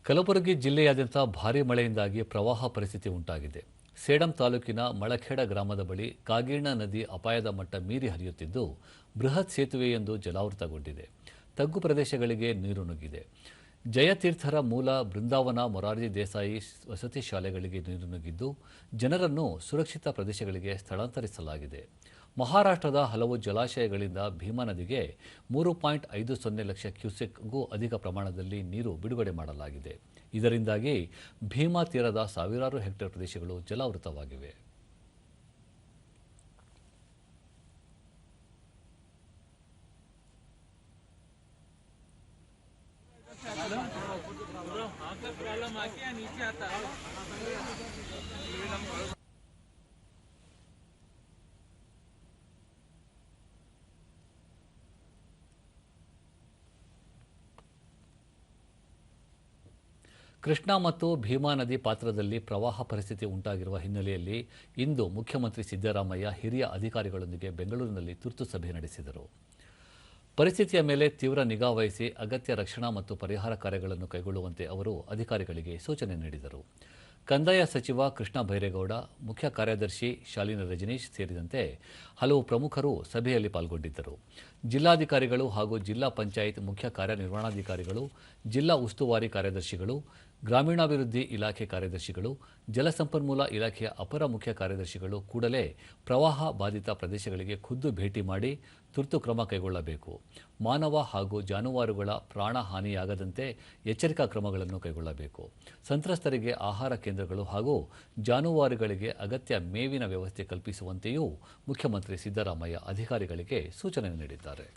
ಕಲಬುರಗಿ ಜಿಲ್ಲೆಯಾದ್ಯಂತ ಭಾರೀ ಮಳೆಯಿಂದಾಗಿ ಪ್ರವಾಹ ಪರಿಸ್ಥಿತಿ ಉಂಟಾಗಿದೆ. ಸೇಡಂ ತಾಲೂಕಿನ ಮಳಖೇಡ ಗ್ರಾಮದ ಬಳಿ ಕಾಗೀರ್ಣ ನದಿ ಅಪಾಯದ ಮಟ್ಟ ಮೀರಿ ಹರಿಯುತ್ತಿದ್ದು, ಬೃಹತ್ ಸೇತುವೆಯೊಂದು ಜಲಾವೃತಗೊಂಡಿದೆ. ತಗ್ಗು ಪ್ರದೇಶಗಳಿಗೆ ನೀರು ನುಗ್ಗಿದೆ. ಜಯತೀರ್ಥರ ಮೂಲ ಬೃಂದಾವನ ಮೊರಾರ್ಜಿ ದೇಸಾಯಿ ವಸತಿ ಶಾಲೆಗಳಿಗೆ ನೀರು ನುಗ್ಗಿದ್ದು, ಜನರನ್ನು ಸುರಕ್ಷಿತ ಪ್ರದೇಶಗಳಿಗೆ ಸ್ಥಳಾಂತರಿಸಲಾಗಿದೆ. ಮಹಾರಾಷ್ಟ್ರದ ಹಲವು ಜಲಾಶಯಗಳಿಂದ ಭೀಮಾ ನದಿಗೆ 3.50 ಲಕ್ಷ ಕ್ಯೂಸೆಕ್ಗೂ ಅಧಿಕ ಪ್ರಮಾಣದಲ್ಲಿ ನೀರು ಬಿಡುಗಡೆ ಮಾಡಲಾಗಿದೆ. ಇದರಿಂದಾಗಿ ಭೀಮಾ ತೀರದ ಸಾವಿರಾರು ಹೆಕ್ಟೇರ್ ಪ್ರದೇಶಗಳು ಜಲಾವೃತವಾಗಿವೆ. ಕೃಷ್ಣಾ ಮತ್ತು ಭೀಮಾ ನದಿ ಪಾತ್ರದಲ್ಲಿ ಪ್ರವಾಹ ಪರಿಸ್ಥಿತಿ ಉಂಟಾಗಿರುವ ಹಿನ್ನೆಲೆಯಲ್ಲಿ ಇಂದು ಮುಖ್ಯಮಂತ್ರಿ ಸಿದ್ದರಾಮಯ್ಯ ಹಿರಿಯ ಅಧಿಕಾರಿಗಳೊಂದಿಗೆ ಬೆಂಗಳೂರಿನಲ್ಲಿ ತುರ್ತು ಸಭೆ ನಡೆಸಿದರು. ಪರಿಸ್ಥಿತಿಯ ಮೇಲೆ ತೀವ್ರ ನಿಗಾ ವಹಿಸಿ ಅಗತ್ಯ ರಕ್ಷಣಾ ಮತ್ತು ಪರಿಹಾರ ಕಾರ್ಯಗಳನ್ನು ಕೈಗೊಳ್ಳುವಂತೆ ಅವರು ಅಧಿಕಾರಿಗಳಿಗೆ ಸೂಚನೆ ನೀಡಿದರು. ಕಂದಾಯ ಸಚಿವ ಕೃಷ್ಣ ಬೈರೇಗೌಡ, ಮುಖ್ಯ ಕಾರ್ಯದರ್ಶಿ ಶಾಲಿನಿ ರಜನೀಶ್ ಸೇರಿದಂತೆ ಹಲವು ಪ್ರಮುಖರು ಸಭೆಯಲ್ಲಿ ಪಾಲ್ಗೊಂಡಿದ್ದರು. ಜಿಲ್ಲಾಧಿಕಾರಿಗಳು ಹಾಗೂ ಜಿಲ್ಲಾ ಪಂಚಾಯತ್ ಮುಖ್ಯ ಕಾರ್ಯನಿರ್ವಹಣಾಧಿಕಾರಿಗಳು, ಜಿಲ್ಲಾ ಉಸ್ತುವಾರಿ ಕಾರ್ಯದರ್ಶಿಗಳು, ಗ್ರಾಮೀಣಾಭಿವೃದ್ಧಿ ಇಲಾಖೆ ಕಾರ್ಯದರ್ಶಿಗಳು, ಜಲಸಂಪನ್ಮೂಲ ಇಲಾಖೆಯ ಅಪರ ಮುಖ್ಯ ಕಾರ್ಯದರ್ಶಿಗಳು ಕೂಡಲೇ ಪ್ರವಾಹ ಬಾಧಿತ ಪ್ರದೇಶಗಳಿಗೆ ಖುದ್ದು ಭೇಟಿ ಮಾಡಿ ತುರ್ತು ಕ್ರಮ ಕೈಗೊಳ್ಳಬೇಕು. ಮಾನವ ಹಾಗೂ ಜಾನುವಾರುಗಳ ಪ್ರಾಣ ಹಾನಿಯಾಗದಂತೆ ಎಚ್ಚರಿಕಾ ಕ್ರಮಗಳನ್ನು ಕೈಗೊಳ್ಳಬೇಕು. ಸಂತ್ರಸ್ತರಿಗೆ ಆಹಾರ ಕೇಂದ್ರಗಳು ಹಾಗೂ ಜಾನುವಾರುಗಳಿಗೆ ಅಗತ್ಯ ಮೇವಿನ ವ್ಯವಸ್ಥೆ ಕಲ್ಪಿಸುವಂತೆಯೂ ಮುಖ್ಯಮಂತ್ರಿ ಸಿದ್ದರಾಮಯ್ಯ ಅಧಿಕಾರಿಗಳಿಗೆ ಸೂಚನೆ ನೀಡಿದ್ದಾರೆ.